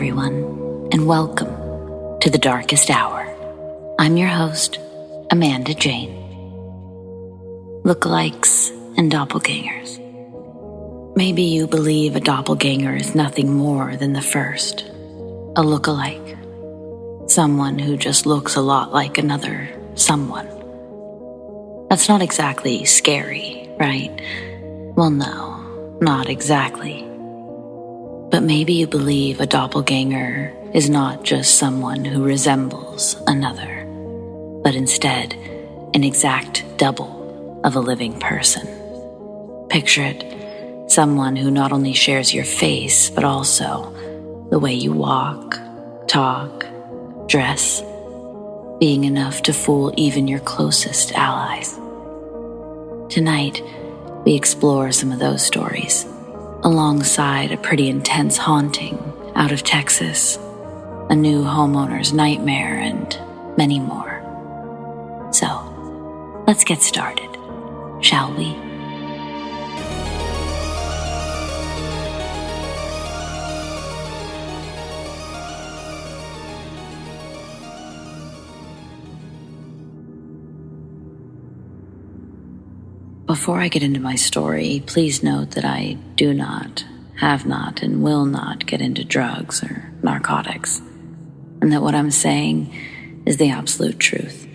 everyone, and welcome to the Darkest Hour. I'm your host, Amanda Jane. Lookalikes and doppelgangers. Maybe you believe a doppelganger is nothing more than the first, a lookalike, someone who just looks a lot like another someone. That's not exactly scary, right? Well, no, not exactly. But maybe you believe a doppelganger is not just someone who resembles another, but instead an exact double of a living person. Picture it, someone who not only shares your face, but also the way you walk, talk, dress, being enough to fool even your closest allies. Tonight, we explore some of those stories, alongside a pretty intense haunting out of Texas, a new homeowner's nightmare, and many more. So, let's get started, shall we? Before I get into my story, please note that I do not, have not, and will not get into drugs or narcotics, and that what I'm saying is the absolute truth.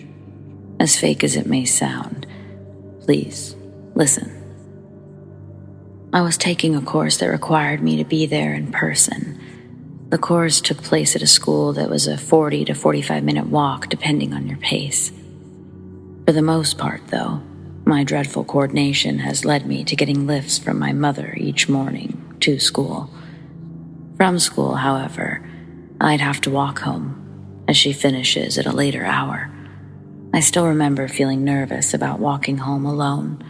As fake as it may sound, please listen. I was taking a course that required me to be there in person. The course took place at a school that was a 40 to 45-minute walk, depending on your pace. For the most part, though, my dreadful coordination has led me to getting lifts from my mother each morning to school. From school, however, I'd have to walk home, as she finishes at a later hour. I still remember feeling nervous about walking home alone.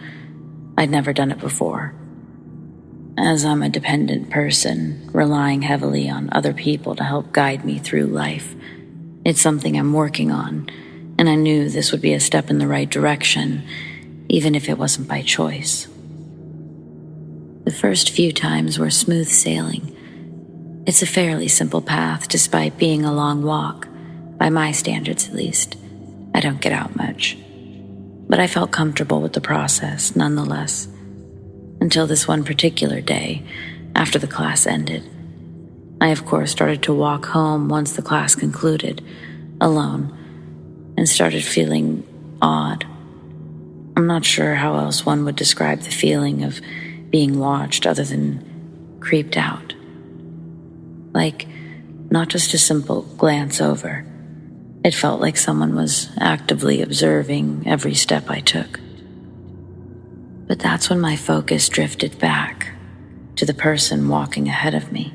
I'd never done it before. As I'm a dependent person, relying heavily on other people to help guide me through life, it's something I'm working on, and I knew this would be a step in the right direction, even if it wasn't by choice. The first few times were smooth sailing. It's a fairly simple path despite being a long walk, by my standards at least. I don't get out much. But I felt comfortable with the process nonetheless, until this one particular day, after the class ended. I of course started to walk home once the class concluded, alone, and started feeling odd. I'm not sure how else one would describe the feeling of being watched other than creeped out. Like, not just a simple glance over. It felt like someone was actively observing every step I took. But that's when my focus drifted back to the person walking ahead of me.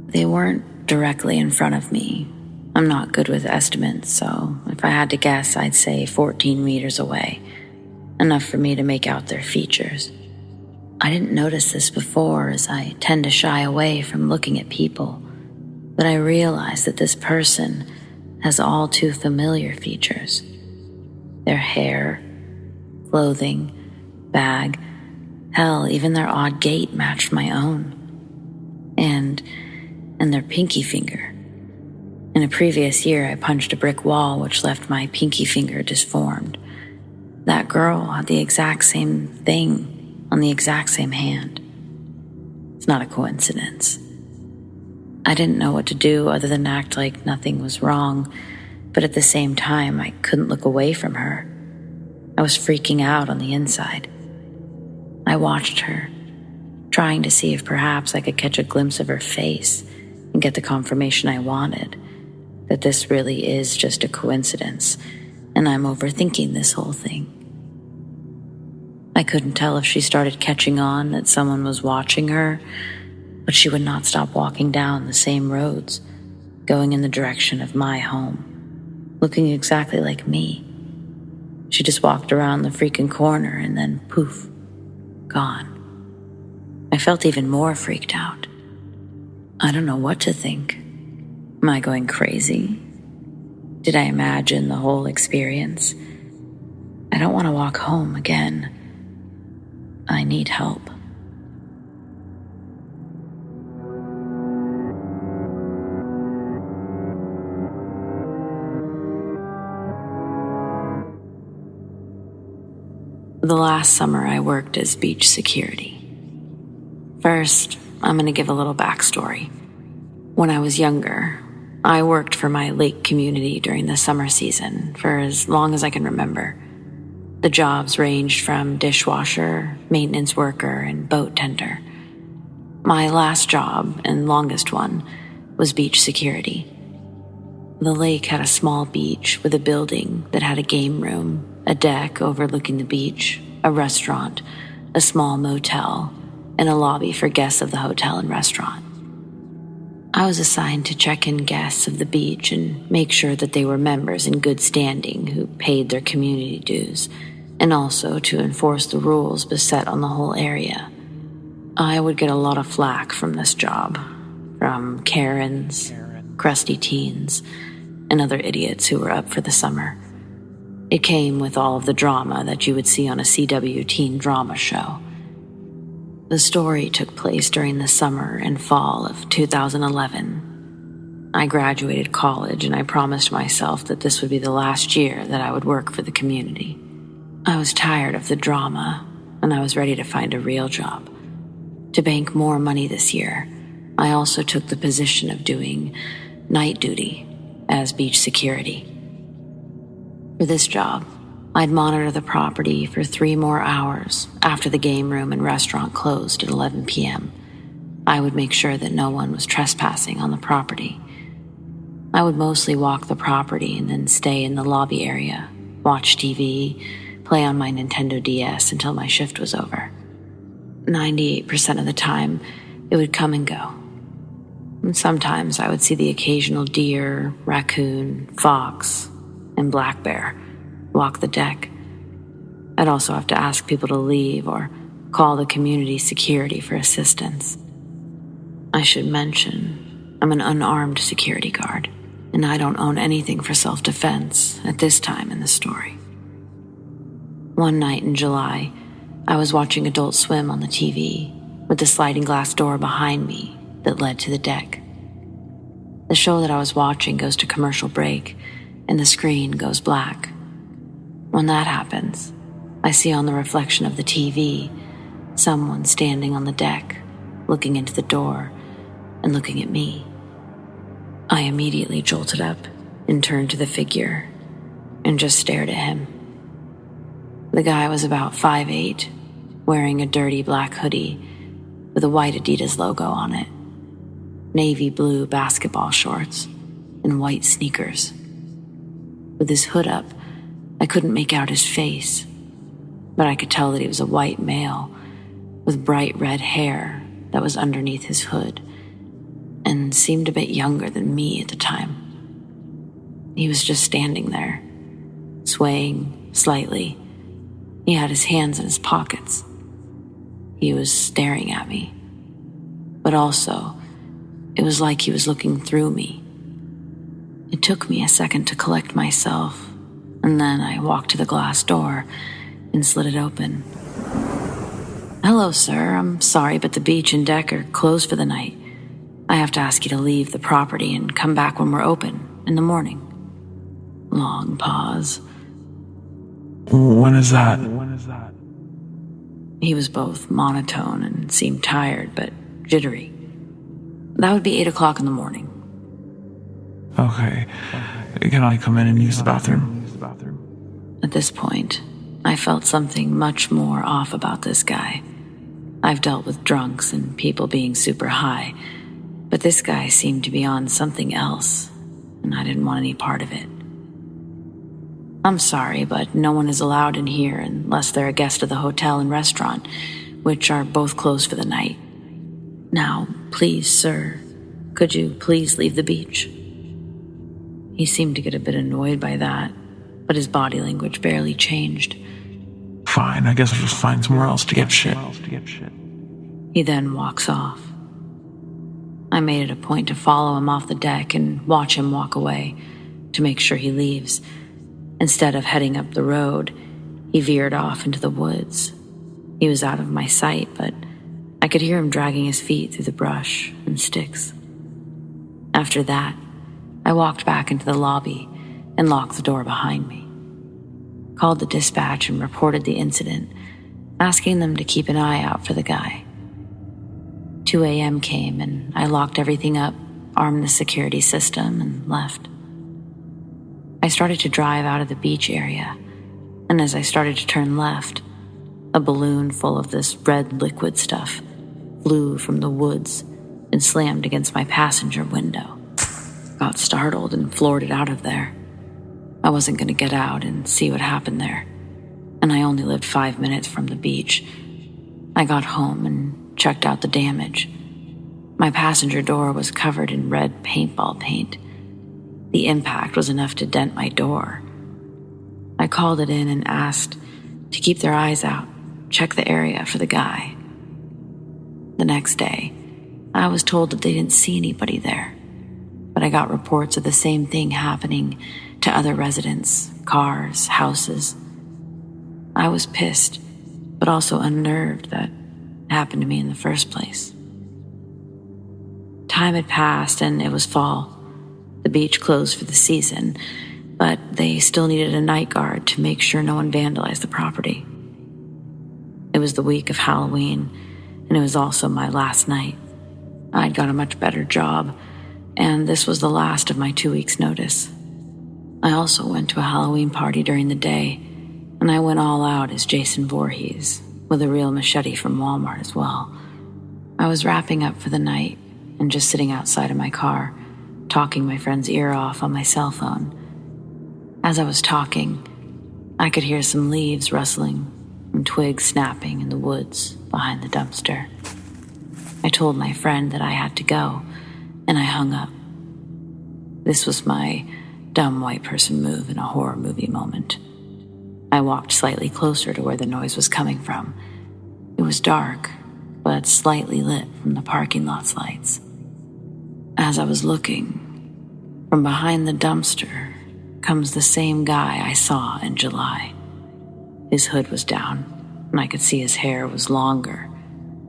They weren't directly in front of me. I'm not good with estimates, so if I had to guess, I'd say 14 meters away, enough for me to make out their features. I didn't notice this before, as I tend to shy away from looking at people, but I realized that this person has all too familiar features. Their hair, clothing, bag, hell, even their odd gait matched my own. And their pinky finger. In a previous year, I punched a brick wall which left my pinky finger disformed. That girl had the exact same thing on the exact same hand. It's not a coincidence. I didn't know what to do other than act like nothing was wrong, but at the same time, I couldn't look away from her. I was freaking out on the inside. I watched her, trying to see if perhaps I could catch a glimpse of her face and get the confirmation I wanted, that this really is just a coincidence, and I'm overthinking this whole thing. I couldn't tell if she started catching on that someone was watching her, but she would not stop walking down the same roads, going in the direction of my home, looking exactly like me. She just walked around the freaking corner and then poof, gone. I felt even more freaked out. I don't know what to think. Am I going crazy? Did I imagine the whole experience? I don't want to walk home again. I need help. The last summer I worked as beach security. First, I'm going to give a little backstory. When I was younger, I worked for my lake community during the summer season for as long as I can remember. The jobs ranged from dishwasher, maintenance worker, and boat tender. My last job, and longest one, was beach security. The lake had a small beach with a building that had a game room, a deck overlooking the beach, a restaurant, a small motel, and a lobby for guests of the hotel and restaurant. I was assigned to check in guests of the beach and make sure that they were members in good standing who paid their community dues, and also to enforce the rules beset on the whole area. I would get a lot of flack from this job, from Karens, crusty teens, and other idiots who were up for the summer. It came with all of the drama that you would see on a CW teen drama show. The story took place during the summer and fall of 2011. I graduated college and I promised myself that this would be the last year that I would work for the community. I was tired of the drama and I was ready to find a real job. To bank more money this year, I also took the position of doing night duty as beach security. For this job, I'd monitor the property for 3 more hours after the game room and restaurant closed at 11 p.m. I would make sure that no one was trespassing on the property. I would mostly walk the property and then stay in the lobby area, watch TV, play on my Nintendo DS until my shift was over. 98% of the time, it would come and go. And sometimes I would see the occasional deer, raccoon, fox, and black bear walk the deck. I'd also have to ask people to leave or call the community security for assistance. I should mention, I'm an unarmed security guard, and I don't own anything for self-defense at this time in the story. One night in July, I was watching Adult Swim on the TV with the sliding glass door behind me that led to the deck. The show that I was watching goes to commercial break, and the screen goes black. When that happens, I see on the reflection of the TV someone standing on the deck, looking into the door and looking at me. I immediately jolted up and turned to the figure and just stared at him. The guy was about 5'8", wearing a dirty black hoodie with a white Adidas logo on it, navy blue basketball shorts, and white sneakers. With his hood up, I couldn't make out his face, but I could tell that he was a white male with bright red hair that was underneath his hood and seemed a bit younger than me at the time. He was just standing there, swaying slightly. He had his hands in his pockets. He was staring at me, but also it was like he was looking through me. It took me a second to collect myself, and then I walked to the glass door and slid it open. "Hello, sir. I'm sorry, but the beach and deck are closed for the night. I have to ask you to leave the property and come back when we're open in the morning." Long pause. When is that? He was both monotone and seemed tired, but jittery. That would be 8 o'clock in the morning. Okay. Can I come in and use the bathroom? At this point, I felt something much more off about this guy. I've dealt with drunks and people being super high, but this guy seemed to be on something else, and I didn't want any part of it. "I'm sorry, but no one is allowed in here unless they're a guest of the hotel and restaurant, which are both closed for the night. Now, please, sir, could you please leave the beach?" He seemed to get a bit annoyed by that, but his body language barely changed. Fine, I guess I'll just find somewhere else to get shit. He then walks off. I made it a point to follow him off the deck and watch him walk away to make sure he leaves. Instead of heading up the road, he veered off into the woods. He was out of my sight, but I could hear him dragging his feet through the brush and sticks. After that, I walked back into the lobby and locked the door behind me. called the dispatch and reported the incident, asking them to keep an eye out for the guy. 2 a.m. came and I locked everything up, armed the security system, and left. I started to drive out of the beach area, and as I started to turn left, a balloon full of this red liquid stuff flew from the woods and slammed against my passenger window. Got startled and floored it out of there. I wasn't going to get out and see what happened there, and I only lived 5 minutes from the beach. I got home and checked out the damage. My passenger door was covered in red paintball paint. The impact was enough to dent my door. I called it in and asked to keep their eyes out, check the area for the guy. The next day, I was told that they didn't see anybody there, but I got reports of the same thing happening to other residents, cars, houses. I was pissed, but also unnerved that it happened to me in the first place. Time had passed and it was fall. The beach closed for the season, but they still needed a night guard to make sure no one vandalized the property. It was the week of Halloween, and it was also my last night. I'd got a much better job, and this was the last of my 2 weeks' notice. I also went to a Halloween party during the day, and I went all out as Jason Voorhees, with a real machete from Walmart as well. I was wrapping up for the night and just sitting outside of my car, talking my friend's ear off on my cell phone. As I was talking, I could hear some leaves rustling and twigs snapping in the woods behind the dumpster. I told my friend that I had to go, and I hung up. This was my dumb white person move in a horror movie moment. I walked slightly closer to where the noise was coming from. It was dark, but slightly lit from the parking lot's lights. As I was looking, from behind the dumpster comes the same guy I saw in July. His hood was down, and I could see his hair was longer,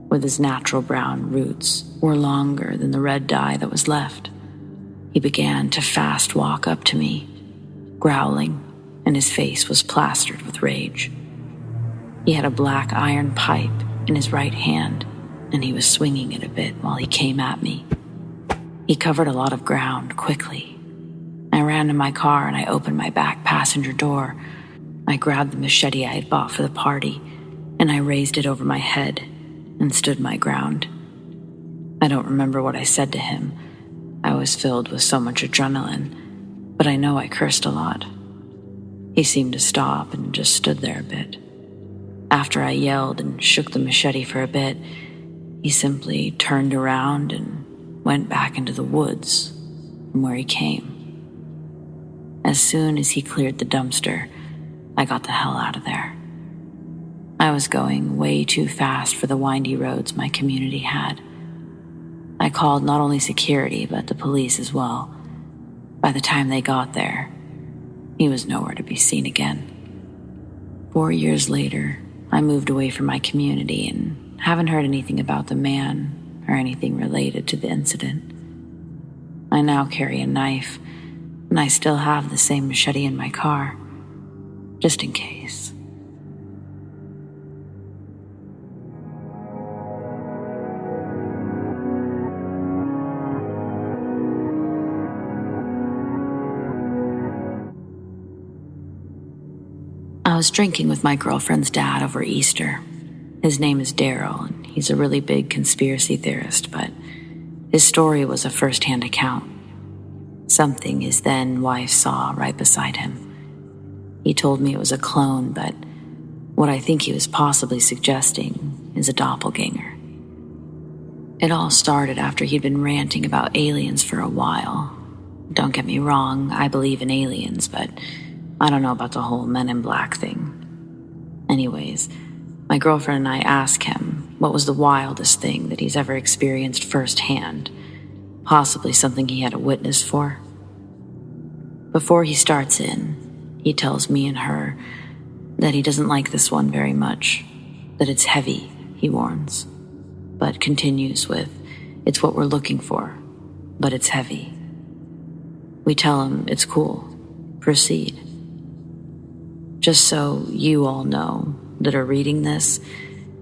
with his natural brown roots were longer than the red dye that was left. He began to fast walk up to me, growling, and his face was plastered with rage. He had a black iron pipe in his right hand, and he was swinging it a bit while he came at me. He covered a lot of ground quickly. I ran to my car and I opened my back passenger door. I grabbed the machete I had bought for the party, and I raised it over my head and stood my ground. I don't remember what I said to him. I was filled with so much adrenaline, but I know I cursed a lot. He seemed to stop and just stood there a bit. After I yelled and shook the machete for a bit, he simply turned around and went back into the woods from where he came. As soon as he cleared the dumpster, I got the hell out of there. I was going way too fast for the windy roads my community had. I called not only security, but the police as well. By the time they got there, he was nowhere to be seen again. 4 years later, I moved away from my community and haven't heard anything about the man or anything related to the incident. I now carry a knife, and I still have the same machete in my car, just in case. I was drinking with my girlfriend's dad over Easter. His name is Daryl, and he's a really big conspiracy theorist, but his story was a first-hand account. Something his then-wife saw right beside him. He told me it was a clone, but what I think he was possibly suggesting is a doppelganger. It all started after he'd been ranting about aliens for a while. Don't get me wrong, I believe in aliens, but I don't know about the whole Men in Black thing. Anyways, my girlfriend and I asked him what was the wildest thing that he's ever experienced firsthand, possibly something he had a witness for. Before he starts in, he tells me and her that he doesn't like this one very much, that it's heavy, he warns, but continues with, "It's what we're looking for, but it's heavy." We tell him it's cool, proceed. Just so you all know that are reading this,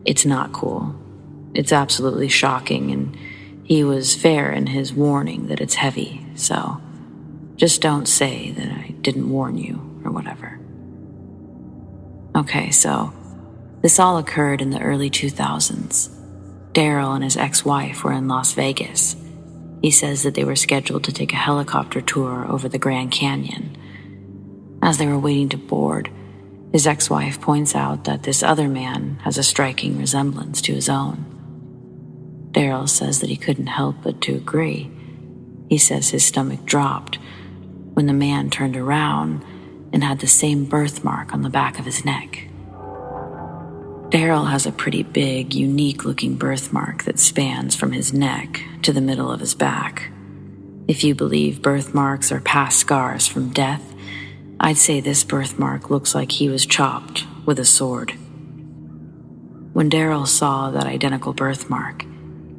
it's not cool. It's absolutely shocking, and he was fair in his warning that it's heavy, so just don't say that I didn't warn you or whatever. Okay, so this all occurred in the early 2000s. Daryl and his ex-wife were in Las Vegas. He says that they were scheduled to take a helicopter tour over the Grand Canyon. As they were waiting to board, his ex-wife points out that this other man has a striking resemblance to his own. Daryl says that he couldn't help but to agree. He says his stomach dropped when the man turned around and had the same birthmark on the back of his neck. Daryl has a pretty big, unique-looking birthmark that spans from his neck to the middle of his back. If you believe birthmarks are past scars from death, I'd say this birthmark looks like he was chopped with a sword. When Daryl saw that identical birthmark,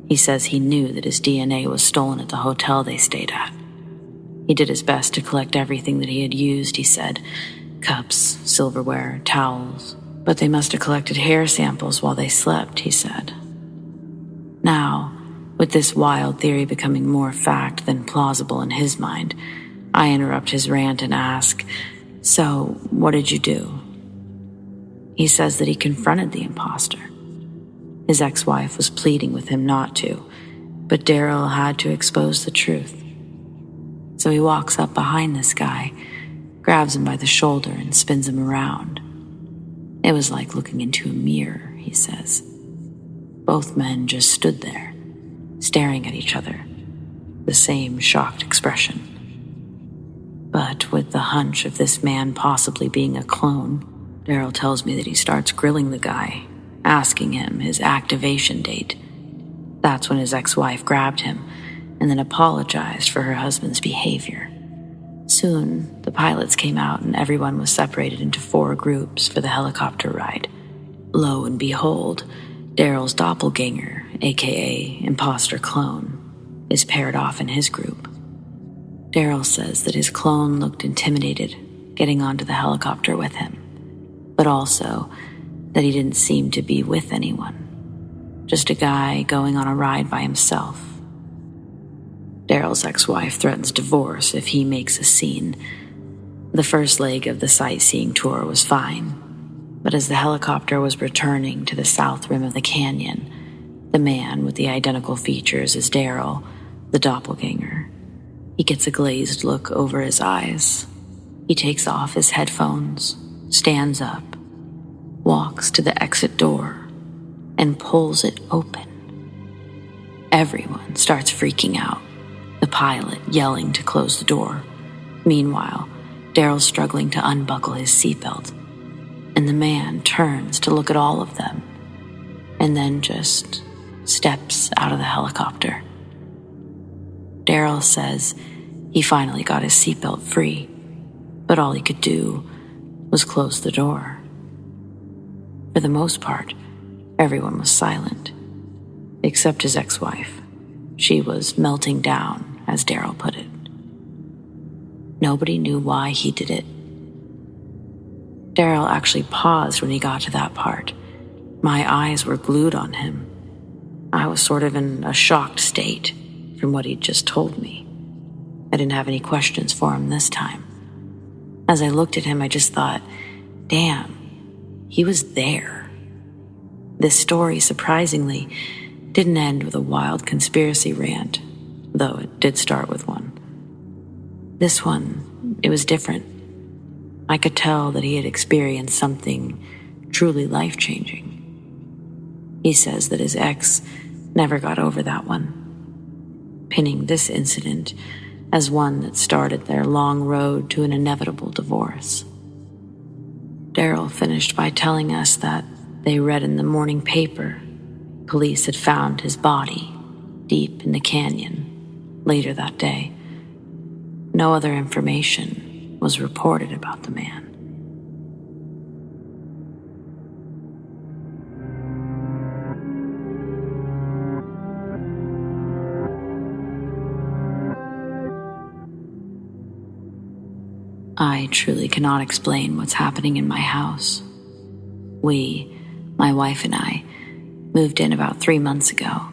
he says he knew that his DNA was stolen at the hotel they stayed at. He did his best to collect everything that he had used, he said. Cups, silverware, towels. But they must have collected hair samples while they slept, he said. Now, with this wild theory becoming more fact than plausible in his mind, I interrupt his rant and ask, so what did you do? He says that he confronted the imposter. His ex-wife was pleading with him not to, but Daryl had to expose the truth. So he walks up behind this guy, grabs him by the shoulder and spins him around. It was like looking into a mirror, he says. Both men just stood there, staring at each other, the same shocked expression. But with the hunch of this man possibly being a clone, Daryl tells me that he starts grilling the guy, asking him his activation date. That's when his ex-wife grabbed him and then apologized for her husband's behavior. Soon, the pilots came out and everyone was separated into 4 groups for the helicopter ride. Lo and behold, Daryl's doppelganger, aka imposter clone, is paired off in his group. Daryl says that his clone looked intimidated getting onto the helicopter with him, but also that he didn't seem to be with anyone, just a guy going on a ride by himself. Daryl's ex-wife threatens divorce if he makes a scene. The first leg of the sightseeing tour was fine, but as the helicopter was returning to the south rim of the canyon, the man with the identical features as Daryl, the doppelganger, he gets a glazed look over his eyes. He takes off his headphones, stands up, walks to the exit door, and pulls it open. Everyone starts freaking out, the pilot yelling to close the door. Meanwhile, Daryl's struggling to unbuckle his seatbelt, and the man turns to look at all of them, and then just steps out of the helicopter. Daryl says he finally got his seatbelt free, but all he could do was close the door. For the most part, everyone was silent, except his ex-wife. She was melting down, as Daryl put it. Nobody knew why he did it. Daryl actually paused when he got to that part. My eyes were glued on him. I was sort of in a shocked state from what he'd just told me. I didn't have any questions for him this time. As I looked at him, I just thought, damn, he was there. This story, surprisingly, didn't end with a wild conspiracy rant, though it did start with one. This one, it was different. I could tell that he had experienced something truly life-changing. He says that his ex never got over that one, pinning this incident as one that started their long road to an inevitable divorce. Daryl finished by telling us that they read in the morning paper police had found his body deep in the canyon later that day. No other information was reported about the man. I truly cannot explain what's happening in my house. We, my wife and I, moved in about 3 months ago.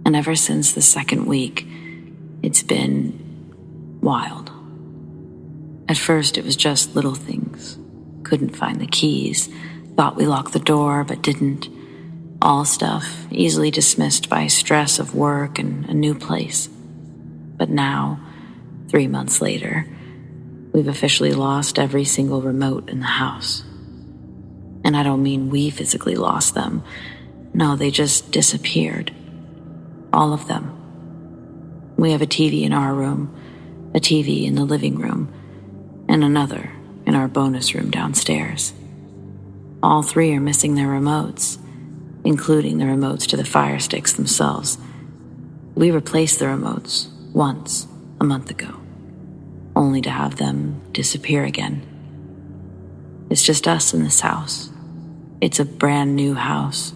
And ever since the second week, it's been wild. At first, it was just little things. Couldn't find the keys. Thought we locked the door, but didn't. All stuff easily dismissed by stress of work and a new place. But now, 3 months later, we've officially lost every single remote in the house. And I don't mean we physically lost them. No, they just disappeared. All of them. We have a TV in our room, a TV in the living room, and another in our bonus room downstairs. All three are missing their remotes, including the remotes to the Fire Sticks themselves. We replaced the remotes once a month ago, only to have them disappear again. It's just us in this house. It's a brand new house.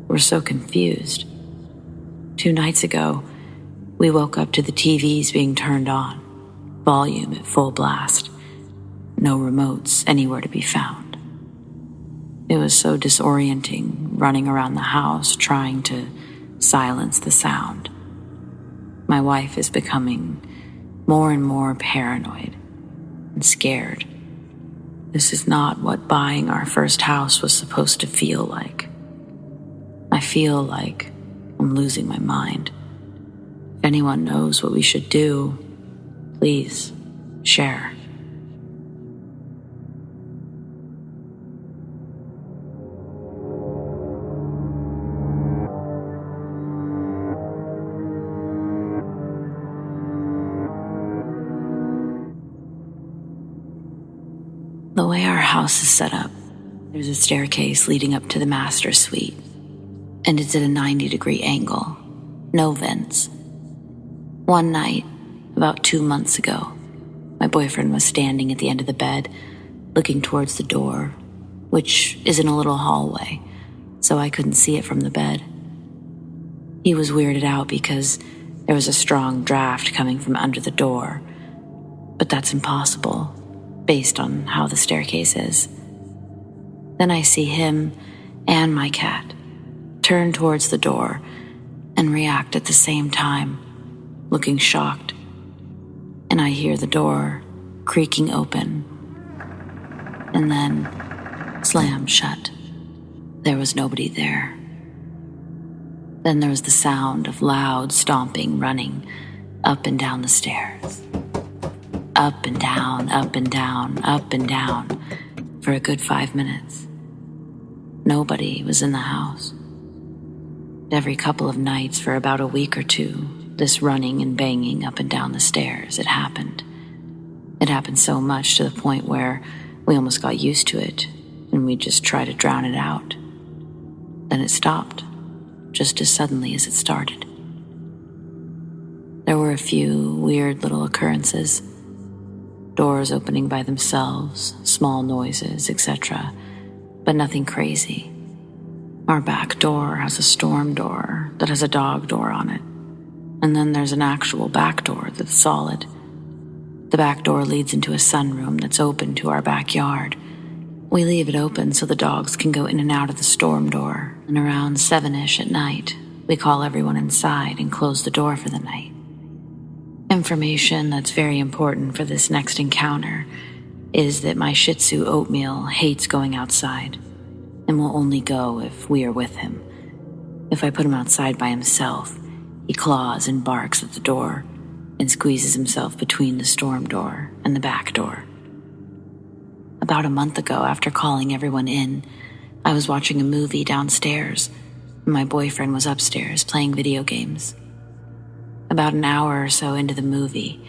We're so confused. 2 nights ago, we woke up to the TVs being turned on, volume at full blast. No remotes anywhere to be found. It was so disorienting running around the house trying to silence the sound. My wife is becoming more and more paranoid and scared. This is not what buying our first house was supposed to feel like. I feel like I'm losing my mind. If anyone knows what we should do, please share. The way our house is set up, there's a staircase leading up to the master suite, and it's at a 90-degree angle, no vents. One night, about 2 months ago, my boyfriend was standing at the end of the bed, looking towards the door, which is in a little hallway, so I couldn't see it from the bed. He was weirded out because there was a strong draft coming from under the door, but that's impossible, based on how the staircase is. Then I see him and my cat turn towards the door and react at the same time, looking shocked. And I hear the door creaking open and then slam shut. There was nobody there. Then there was the sound of loud stomping running up and down the stairs. Up and down, up and down, up and down for a good 5 minutes. Nobody was in the house. Every couple of nights for about a week or two, this running and banging up and down the stairs, it happened. It happened so much to the point where we almost got used to it and we'd just try to drown it out. Then it stopped, just as suddenly as it started. There were a few weird little occurrences. Doors opening by themselves, small noises, etc., but nothing crazy. Our back door has a storm door that has a dog door on it, and then there's an actual back door that's solid. The back door leads into a sunroom that's open to our backyard. We leave it open so the dogs can go in and out of the storm door, and around 7-ish at night, we call everyone inside and close the door for the night. Information that's very important for this next encounter is that my Shih Tzu Oatmeal hates going outside and will only go if we are with him. If I put him outside by himself, he claws and barks at the door and squeezes himself between the storm door and the back door. About a month ago, after calling everyone in, I was watching a movie downstairs and my boyfriend was upstairs playing video games. About an hour or so into the movie,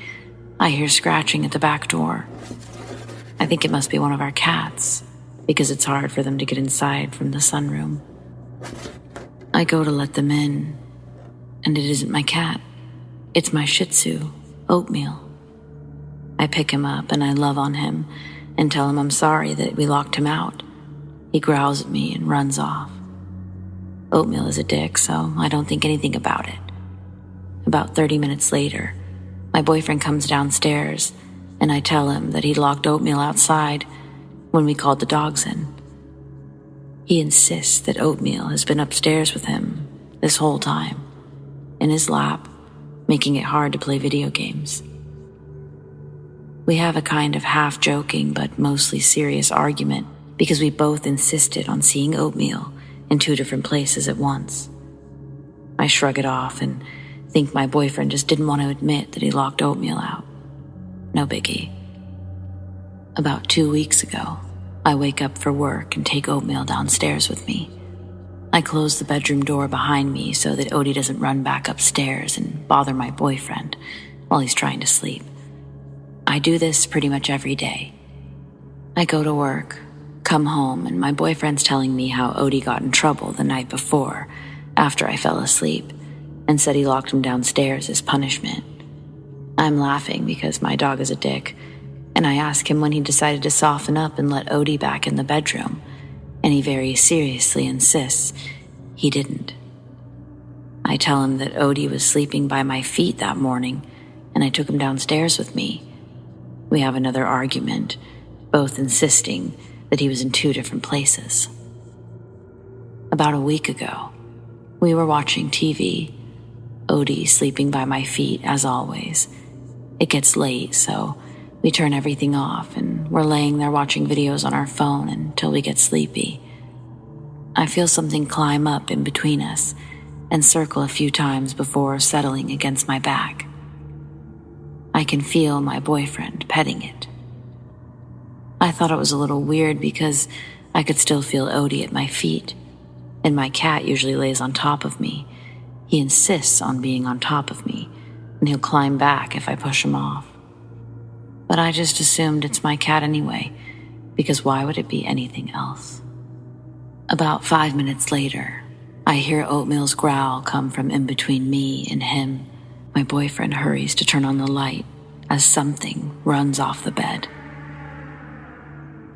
I hear scratching at the back door. I think it must be one of our cats, because it's hard for them to get inside from the sunroom. I go to let them in, and it isn't my cat. It's my Shih Tzu, Oatmeal. I pick him up and I love on him and tell him I'm sorry that we locked him out. He growls at me and runs off. Oatmeal is a dick, so I don't think anything about it. About 30 minutes later, my boyfriend comes downstairs and I tell him that he locked Oatmeal outside when we called the dogs in. He insists that Oatmeal has been upstairs with him this whole time, in his lap, making it hard to play video games. We have a kind of half-joking but mostly serious argument because we both insisted on seeing Oatmeal in 2 different places at once. I shrug it off and think my boyfriend just didn't want to admit that he locked Oatmeal out. No biggie. About 2 weeks ago, I wake up for work and take Oatmeal downstairs with me. I close the bedroom door behind me so that Odie doesn't run back upstairs and bother my boyfriend while he's trying to sleep. I do this pretty much every day. I go to work, come home, and my boyfriend's telling me how Odie got in trouble the night before after I fell asleep and said he locked him downstairs as punishment. I'm laughing because my dog is a dick, and I ask him when he decided to soften up and let Odie back in the bedroom, and he very seriously insists he didn't. I tell him that Odie was sleeping by my feet that morning, and I took him downstairs with me. We have another argument, both insisting that he was in 2 different places. About a week ago, we were watching TV, Odie sleeping by my feet as always. It gets late, so we turn everything off and we're laying there watching videos on our phone until we get sleepy. I feel something climb up in between us and circle a few times before settling against my back. I can feel my boyfriend petting it. I thought it was a little weird because I could still feel Odie at my feet, and my cat usually lays on top of me. He insists on being on top of me, and he'll climb back if I push him off. But I just assumed it's my cat anyway, because why would it be anything else? About 5 minutes later, I hear Oatmeal's growl come from in between me and him. My boyfriend hurries to turn on the light as something runs off the bed.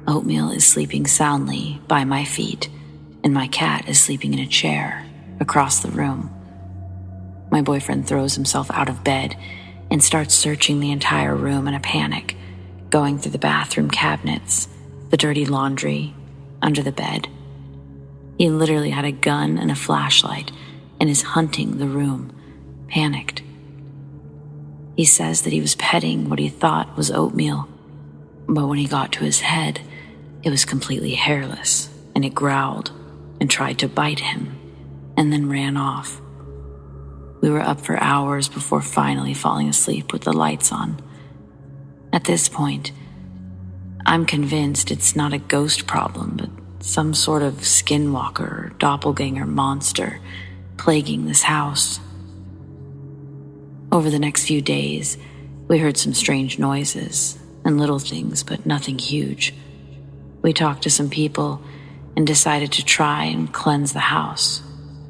Oatmeal is sleeping soundly by my feet, and my cat is sleeping in a chair across the room. My boyfriend throws himself out of bed and starts searching the entire room in a panic, going through the bathroom cabinets, the dirty laundry, under the bed. He literally had a gun and a flashlight and is hunting the room, panicked. He says that he was petting what he thought was Oatmeal, but when he got to his head, it was completely hairless, and it growled and tried to bite him, and then ran off. We were up for hours before finally falling asleep with the lights on. At this point, I'm convinced it's not a ghost problem, but some sort of skinwalker or doppelganger monster plaguing this house. Over the next few days, we heard some strange noises and little things, but nothing huge. We talked to some people and decided to try and cleanse the house,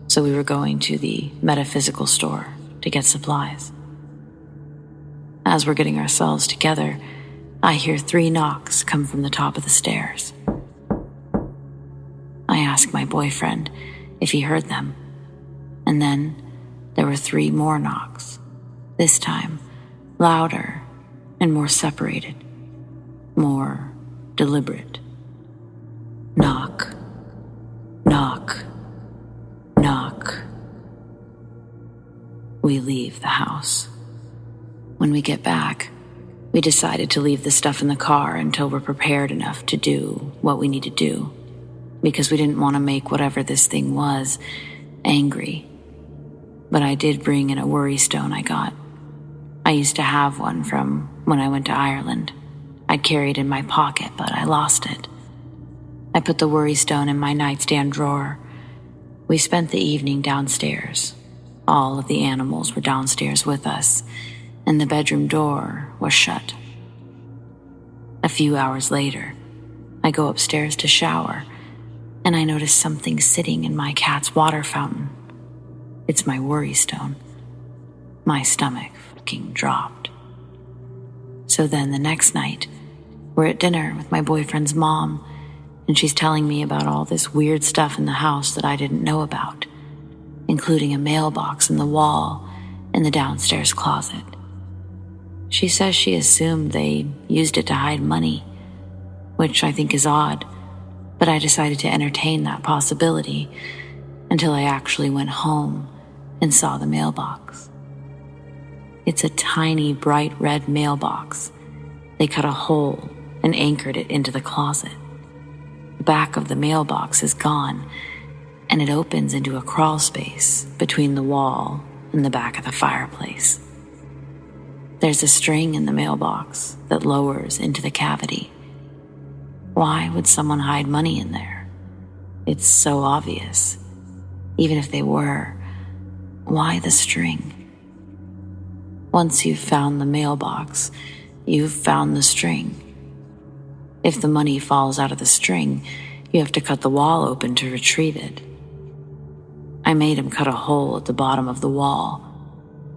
so we were going to the metaphysical store to get supplies. As we're getting ourselves together, I hear 3 knocks come from the top of the stairs. I ask my boyfriend if he heard them, and then there were 3 more knocks, this time louder and more separated, more deliberate. Knock, knock, knock. We leave the house. When we get back, we decided to leave the stuff in the car until we're prepared enough to do what we need to do, because we didn't want to make whatever this thing was angry. But I did bring in a worry stone I got. I used to have one from when I went to Ireland. I'd carry it in my pocket, but I lost it. I put the worry stone in my nightstand drawer. We spent the evening downstairs. All of the animals were downstairs with us, and the bedroom door was shut. A few hours later, I go upstairs to shower, and I notice something sitting in my cat's water fountain. It's my worry stone. My stomach fucking dropped. So then the next night, we're at dinner with my boyfriend's mom, and she's telling me about all this weird stuff in the house that I didn't know about, including a mailbox in the wall in the downstairs closet. She says she assumed they used it to hide money, which I think is odd, but I decided to entertain that possibility until I actually went home and saw the mailbox. It's a tiny, bright red mailbox. They cut a hole and anchored it into the closet. The back of the mailbox is gone, and it opens into a crawl space between the wall and the back of the fireplace. There's a string in the mailbox that lowers into the cavity. Why would someone hide money in there? It's so obvious. Even if they were, why the string? Once you've found the mailbox, you've found the string. If the money falls out of the string, you have to cut the wall open to retrieve it. I made him cut a hole at the bottom of the wall,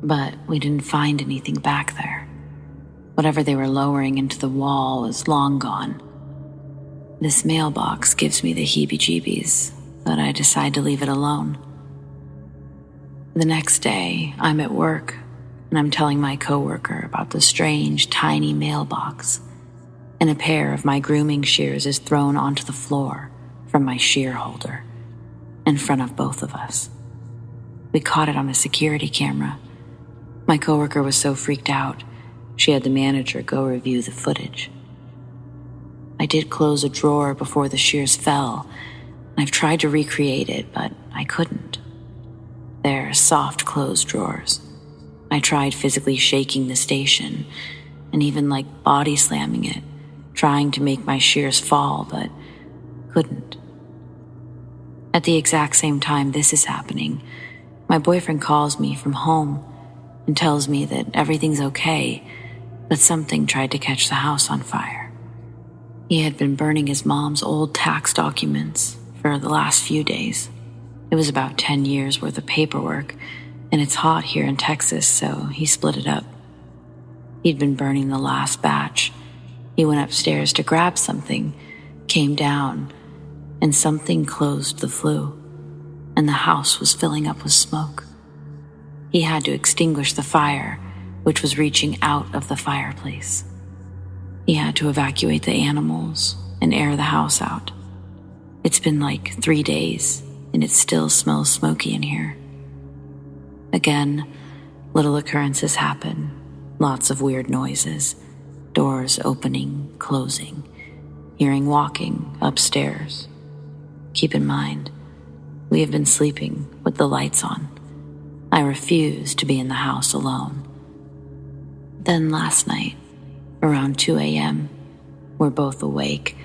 but we didn't find anything back there. Whatever they were lowering into the wall is long gone. This mailbox gives me the heebie-jeebies, but I decide to leave it alone. The next day, I'm at work, and I'm telling my coworker about the strange, tiny mailbox, and a pair of my grooming shears is thrown onto the floor from my shear holder, in front of both of us. We caught it on a security camera. My coworker was so freaked out, she had the manager go review the footage. I did close a drawer before the shears fell, and I've tried to recreate it, but I couldn't. They're soft closed drawers. I tried physically shaking the station, and even body slamming it, trying to make my shears fall, but couldn't. At the exact same time this is happening, my boyfriend calls me from home and tells me that everything's okay, but something tried to catch the house on fire. He had been burning his mom's old tax documents for the last few days. It was about 10 years worth of paperwork, and it's hot here in Texas, so he split it up. He'd been burning the last batch. He went upstairs to grab something, came down, and something closed the flue, and the house was filling up with smoke. He had to extinguish the fire, which was reaching out of the fireplace. He had to evacuate the animals and air the house out. It's been 3 days, and it still smells smoky in here. Again, little occurrences happen, lots of weird noises, doors opening, closing, hearing walking upstairs. Keep in mind, we have been sleeping with the lights on. I refuse to be in the house alone. Then last night, around 2 a.m., we're both awake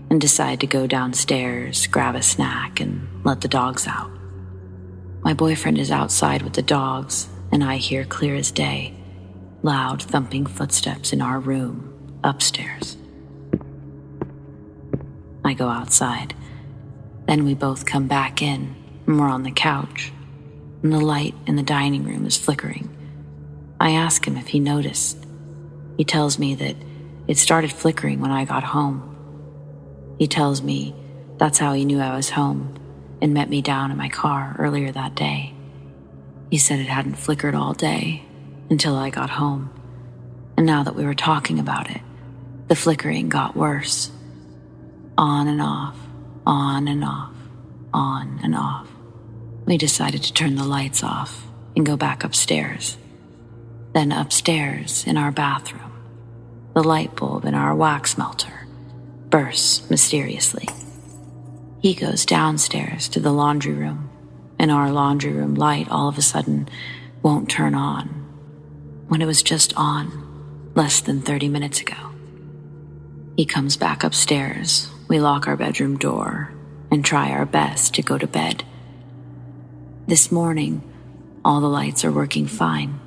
and decide to go downstairs, grab a snack, and let the dogs out. My boyfriend is outside with the dogs, and I hear clear as day, loud thumping footsteps in our room upstairs. I go outside. Then we both come back in, and we're on the couch, and the light in the dining room is flickering. I ask him if he noticed. He tells me that it started flickering when I got home. He tells me that's how he knew I was home and met me down in my car earlier that day. He said it hadn't flickered all day until I got home, and now that we were talking about it, the flickering got worse. On and off, on and off, on and off. We decided to turn the lights off and go back upstairs. Then upstairs in our bathroom, the light bulb in our wax melter bursts mysteriously. He goes downstairs to the laundry room, and our laundry room light all of a sudden won't turn on when it was just on less than 30 minutes ago. He comes back upstairs. We lock our bedroom door and try our best to go to bed. This morning, all the lights are working fine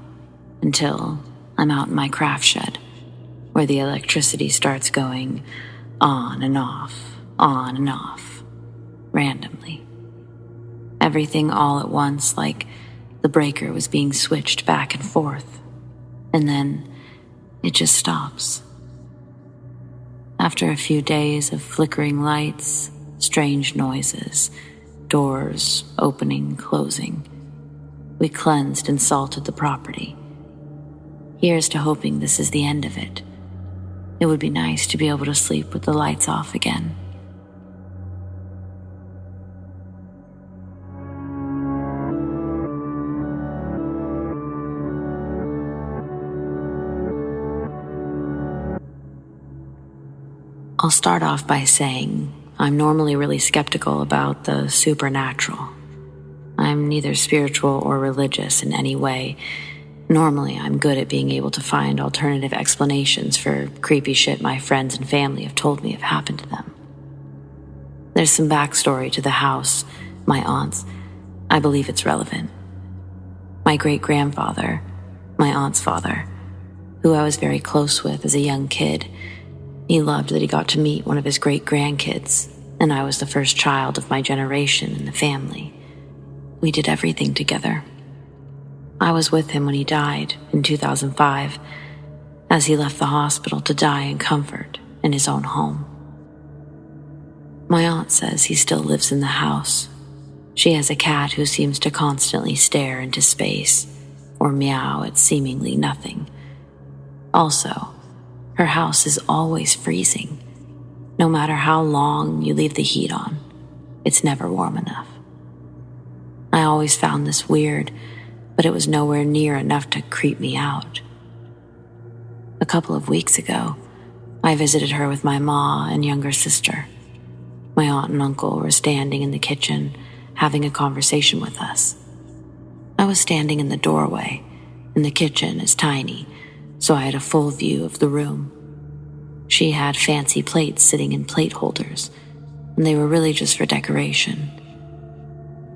until I'm out in my craft shed, where the electricity starts going on and off, randomly. Everything all at once, like the breaker was being switched back and forth, and then it just stops. After a few days of flickering lights, strange noises, doors opening, closing, we cleansed and salted the property. Here's to hoping this is the end of it. It would be nice to be able to sleep with the lights off again. I'll start off by saying I'm normally really skeptical about the supernatural. I'm neither spiritual or religious in any way. Normally, I'm good at being able to find alternative explanations for creepy shit my friends and family have told me have happened to them. There's some backstory to the house, my aunts. I believe it's relevant. My great-grandfather, my aunt's father, who I was very close with as a young kid, he loved that he got to meet one of his great-grandkids, and I was the first child of my generation in the family. We did everything together. I was with him when he died in 2005, as he left the hospital to die in comfort in his own home. My aunt says he still lives in the house. She has a cat who seems to constantly stare into space or meow at seemingly nothing. Also, her house is always freezing. No matter how long you leave the heat on, it's never warm enough. I always found this weird, but it was nowhere near enough to creep me out. A couple of weeks ago, I visited her with my ma and younger sister. My aunt and uncle were standing in the kitchen, having a conversation with us. I was standing in the doorway, and the kitchen is tiny, so I had a full view of the room. She had fancy plates sitting in plate holders, and they were really just for decoration.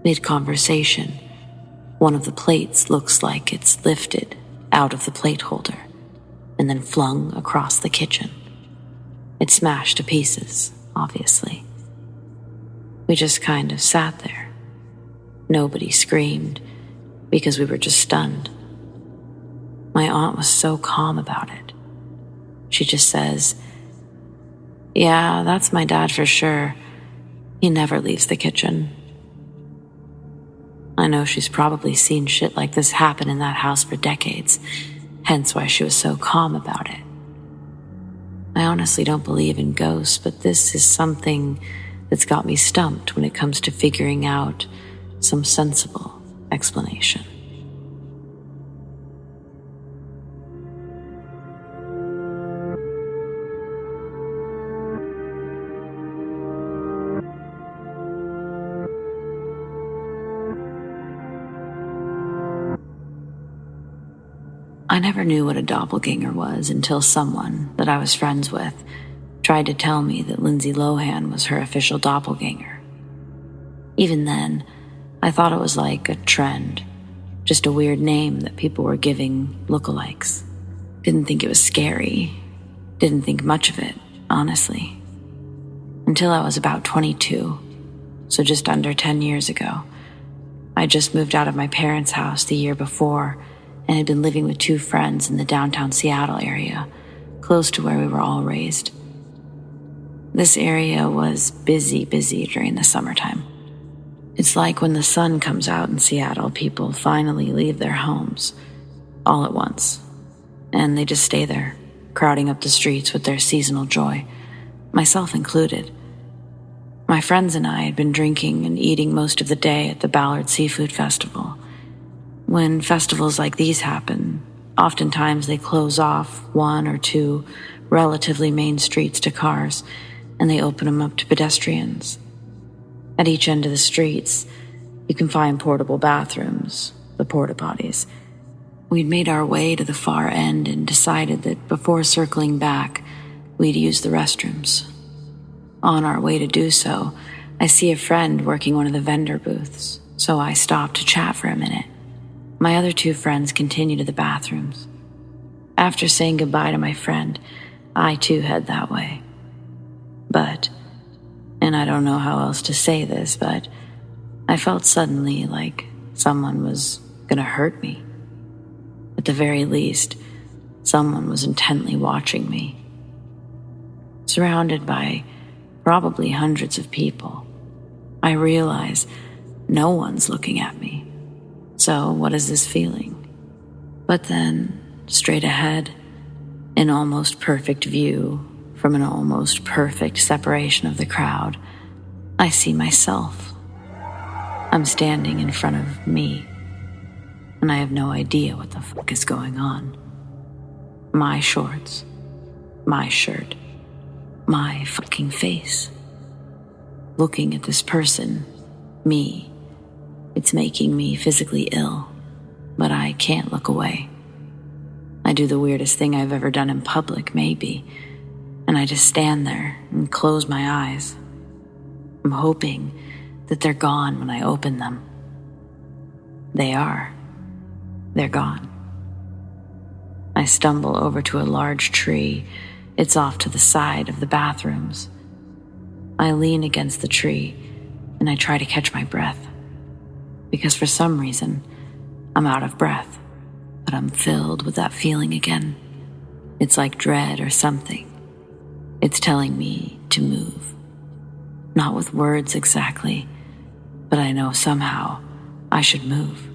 Mid-conversation, one of the plates looks like it's lifted out of the plate holder and then flung across the kitchen. It smashed to pieces, obviously. We just kind of sat there. Nobody screamed because we were just stunned. My aunt was so calm about it. She just says, "Yeah, that's my dad for sure. He never leaves the kitchen." I know she's probably seen shit like this happen in that house for decades, hence why she was so calm about it. I honestly don't believe in ghosts, but this is something that's got me stumped when it comes to figuring out some sensible explanation. I never knew what a doppelganger was until someone that I was friends with tried to tell me that Lindsay Lohan was her official doppelganger. Even then, I thought it was like a trend, just a weird name that people were giving lookalikes. Didn't think it was scary, didn't think much of it, honestly. Until I was about 22, so just under 10 years ago. I just moved out of my parents' house the year before and had been living with two friends in the downtown Seattle area, close to where we were all raised. This area was busy during the summertime. It's like when the sun comes out in Seattle, people finally leave their homes, all at once, and they just stay there, crowding up the streets with their seasonal joy, myself included. My friends and I had been drinking and eating most of the day at the Ballard Seafood Festival. When festivals like these happen, oftentimes they close off one or two relatively main streets to cars, and they open them up to pedestrians. At each end of the streets, you can find portable bathrooms, the porta potties. We'd made our way to the far end and decided that before circling back, we'd use the restrooms. On our way to do so, I see a friend working one of the vendor booths, so I stopped to chat for a minute. My other two friends continue to the bathrooms. After saying goodbye to my friend, I too head that way. But, and I don't know how else to say this, but I felt suddenly like someone was gonna hurt me. At the very least, someone was intently watching me. Surrounded by probably hundreds of people, I realize no one's looking at me. So what is this feeling? But then straight ahead, in almost perfect view from an almost perfect separation of the crowd, I see myself. I'm standing in front of me, and I have no idea what the fuck is going on. My shorts, my shirt, my fucking face. Looking at this person, me, it's making me physically ill, but I can't look away. I do the weirdest thing I've ever done in public, maybe, and I just stand there and close my eyes. I'm hoping that they're gone when I open them. They are. They're gone. I stumble over to a large tree. It's off to the side of the bathrooms. I lean against the tree and I try to catch my breath, because for some reason I'm out of breath, but I'm filled with that feeling again. It's like dread or something. It's telling me to move. Not with words exactly, but I know somehow I should move.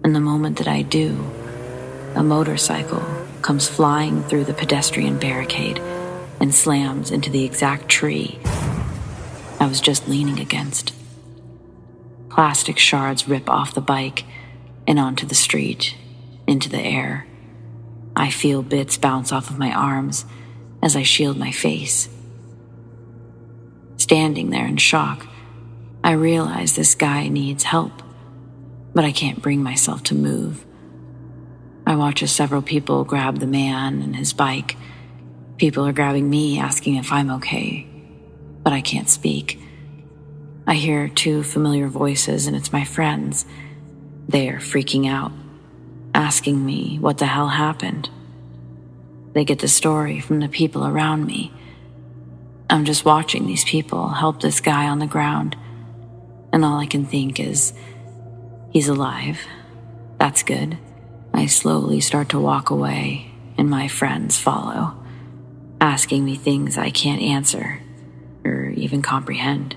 And the moment that I do, a motorcycle comes flying through the pedestrian barricade and slams into the exact tree I was just leaning against. Plastic shards rip off the bike and onto the street, into the air. I feel bits bounce off of my arms as I shield my face. Standing there in shock, I realize this guy needs help, but I can't bring myself to move. I watch as several people grab the man and his bike. People are grabbing me, asking if I'm okay, but I can't speak. I hear two familiar voices, and it's my friends. They are freaking out, asking me what the hell happened. They get the story from the people around me. I'm just watching these people help this guy on the ground, and all I can think is, he's alive. That's good. I slowly start to walk away, and my friends follow, asking me things I can't answer or even comprehend.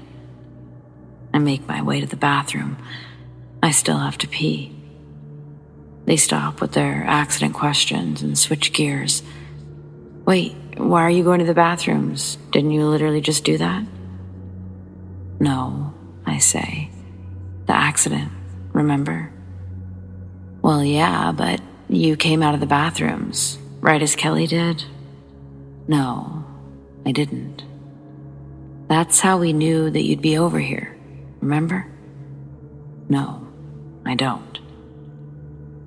I make my way to the bathroom. I still have to pee. They stop with their accident questions and switch gears. Wait, why are you going to the bathrooms? Didn't you literally just do that? No, I say. The accident, remember? Well, yeah, but you came out of the bathrooms, right as Kelly did? No, I didn't. That's how we knew that you'd be over here, remember? No, I don't.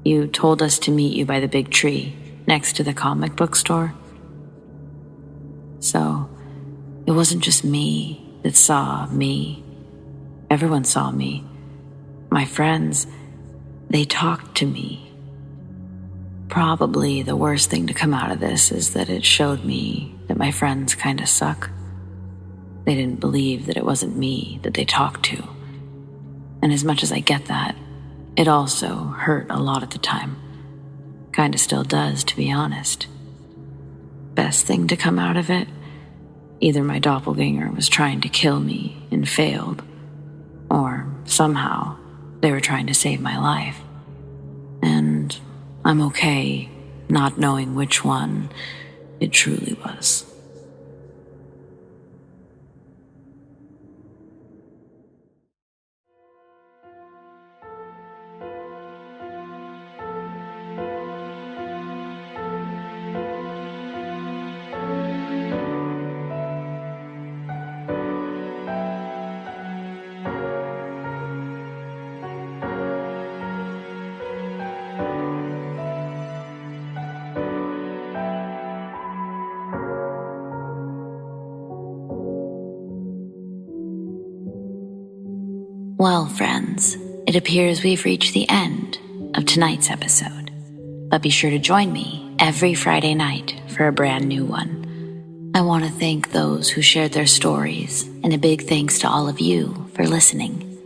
You told us to meet you by the big tree next to the comic book store. So, it wasn't just me that saw me. Everyone saw me. My friends, they talked to me. Probably the worst thing to come out of this is that it showed me that my friends kinda suck. They didn't believe that it wasn't me that they talked to. And as much as I get that, it also hurt a lot at the time. Kinda still does, to be honest. Best thing to come out of it? Either my doppelganger was trying to kill me and failed, or somehow they were trying to save my life. And I'm okay not knowing which one it truly was. Well, friends, it appears we've reached the end of tonight's episode. But be sure to join me every Friday night for a brand new one. I want to thank those who shared their stories, and a big thanks to all of you for listening.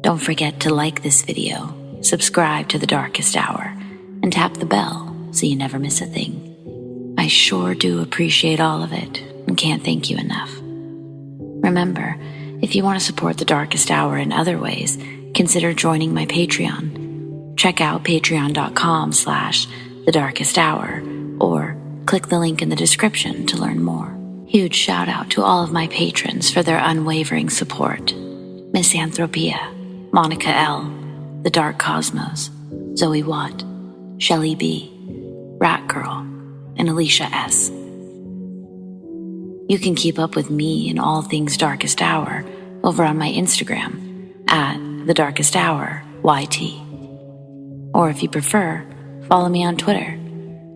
Don't forget to like this video, subscribe to The Darkest Hour, and tap the bell so you never miss a thing. I sure do appreciate all of it and can't thank you enough. Remember, if you want to support The Darkest Hour in other ways, consider joining my Patreon. Check out patreon.com/thedarkesthouryt The Darkest Hour, or click the link in the description to learn more. Huge shout out to all of my patrons for their unwavering support. MISANTHROPIA, Monica L., The Dark Cosmos, Zoe Watt, Shelly B., Rat Girl, and ALISHA S. You can keep up with me and all things Darkest Hour over on my Instagram at thedarkesthouryt. Or if you prefer, follow me on Twitter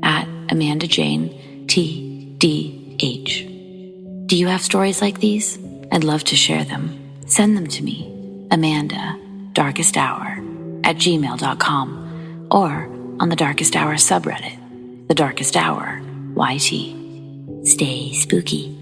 at amandajanetdh. Do you have stories like these? I'd love to share them. Send them to me, amandadarkesthour@gmail.com, or on the Darkest Hour subreddit, The Darkest Hour YT. Stay spooky.